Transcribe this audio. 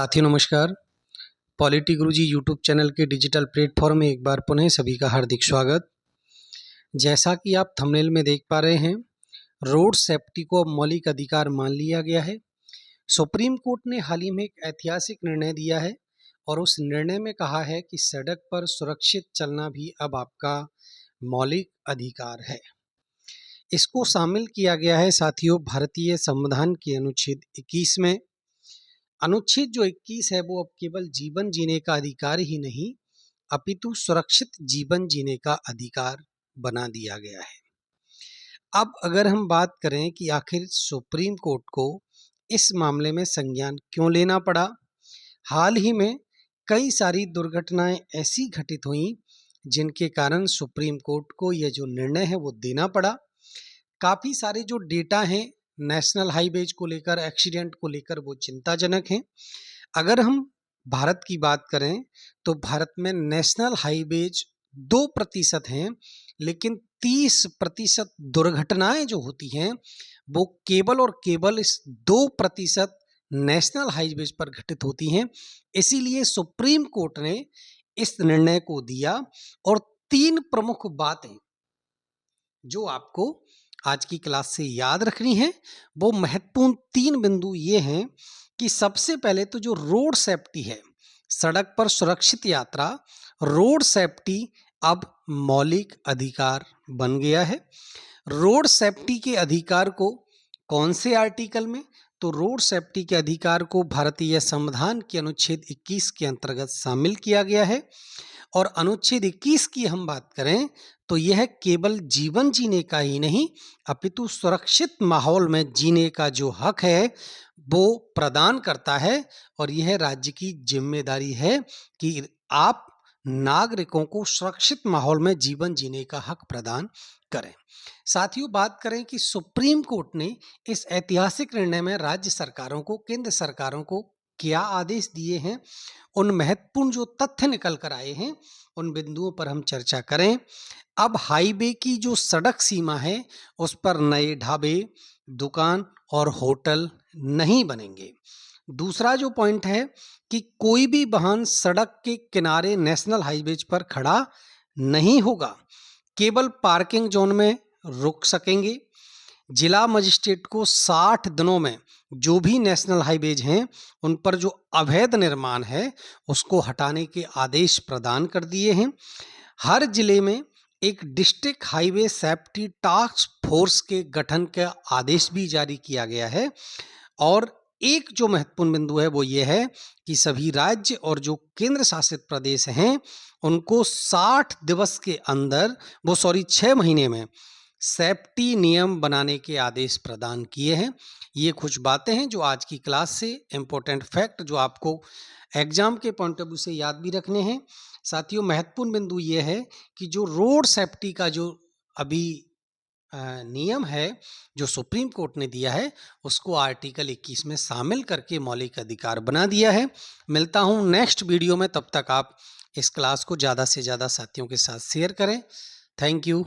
साथियों नमस्कार। पॉलिटी गुरुजी YouTube channel के डिजिटल प्लेटफॉर्म में एक बार पुनः सभी का हार्दिक स्वागत। जैसा कि आप थंबनेल में देख पा रहे हैं, रोड सेफ्टी को अब मौलिक अधिकार मान लिया गया है। सुप्रीम कोर्ट ने हाल ही में एक ऐतिहासिक निर्णय दिया है और उस निर्णय में कहा है कि सड़क पर सुरक्षित चलना भी अब आपका मौलिक अधिकार है। इसको शामिल किया गया है साथियों भारतीय संविधान के अनुच्छेद 21 में। अनुच्छेद जो 21 है वो अब केवल जीवन जीने का अधिकार ही नहीं अपितु सुरक्षित जीवन जीने का अधिकार बना दिया गया है। अब अगर हम बात करें कि आखिर सुप्रीम कोर्ट को इस मामले में संज्ञान क्यों लेना पड़ा, हाल ही में कई सारी दुर्घटनाएं ऐसी घटित हुई जिनके कारण सुप्रीम कोर्ट को यह जो निर्णय है वो देना पड़ा। काफ़ी सारे जो डेटा हैं नेशनल हाईवेज को लेकर, एक्सीडेंट को लेकर, वो चिंताजनक हैं। अगर हम भारत की बात करें तो भारत में नेशनल हाईवेज 2% हैं, लेकिन 30% दुर्घटनाएं जो होती हैं वो केवल और केवल इस 2% नेशनल हाईवेज पर घटित होती हैं। इसीलिए सुप्रीम कोर्ट ने इस निर्णय को दिया और 3 प्रमुख बातें जो आपको आज की क्लास से याद रखनी है, वो महत्वपूर्ण 3 बिंदु ये हैं कि सबसे पहले तो जो रोड सेफ्टी है, सड़क पर सुरक्षित यात्रा, रोड सेफ्टी अब मौलिक अधिकार बन गया है। रोड सेफ्टी के अधिकार को कौन से आर्टिकल में? तो रोड सेफ्टी के अधिकार को भारतीय संविधान के अनुच्छेद 21 के अंतर्गत शामिल किया गया है। और अनुच्छेद 21 की हम बात करें तो यह केवल जीवन जीने का ही नहीं अपितु सुरक्षित माहौल में जीने का जो हक है वो प्रदान करता है। और यह राज्य की जिम्मेदारी है कि आप नागरिकों को सुरक्षित माहौल में जीवन जीने का हक प्रदान करें। साथियों, बात करें कि सुप्रीम कोर्ट ने इस ऐतिहासिक निर्णय में राज्य सरकारों को, केंद्र सरकारों को क्या आदेश दिए हैं, उन महत्वपूर्ण जो तथ्य निकल कर आए हैं, उन बिंदुओं पर हम चर्चा करें। अब हाईवे की जो सड़क सीमा है उस पर नए ढाबे, दुकान और होटल नहीं बनेंगे। दूसरा जो पॉइंट है कि कोई भी वाहन सड़क के किनारे नेशनल हाईवेज पर खड़ा नहीं होगा, केवल पार्किंग जोन में रुक सकेंगे। जिला मजिस्ट्रेट को 60 दिनों में जो भी नेशनल हाईवेज हैं उन पर जो अवैध निर्माण है उसको हटाने के आदेश प्रदान कर दिए हैं। हर जिले में एक district highway safety task force के गठन का आदेश भी जारी किया गया है। और एक जो महत्वपूर्ण बिंदु है वो ये है कि सभी राज्य और जो केंद्र शासित प्रदेश हैं उनको 60 दिवस के अंदर 6 महीने में सेफ्टी नियम बनाने के आदेश प्रदान किए हैं। ये कुछ बातें हैं जो आज की क्लास से इम्पोर्टेंट फैक्ट जो आपको एग्जाम के पॉइंट ऑफ व्यू से याद भी रखने हैं। साथियों, महत्वपूर्ण बिंदु ये है कि जो रोड सेफ्टी का जो अभी नियम है जो सुप्रीम कोर्ट ने दिया है उसको आर्टिकल 21 में शामिल करके मौलिक अधिकार बना दिया है। मिलता हूँ नेक्स्ट वीडियो में, तब तक आप इस क्लास को ज़्यादा से ज़्यादा साथियों के साथ शेयर करें। Thank you.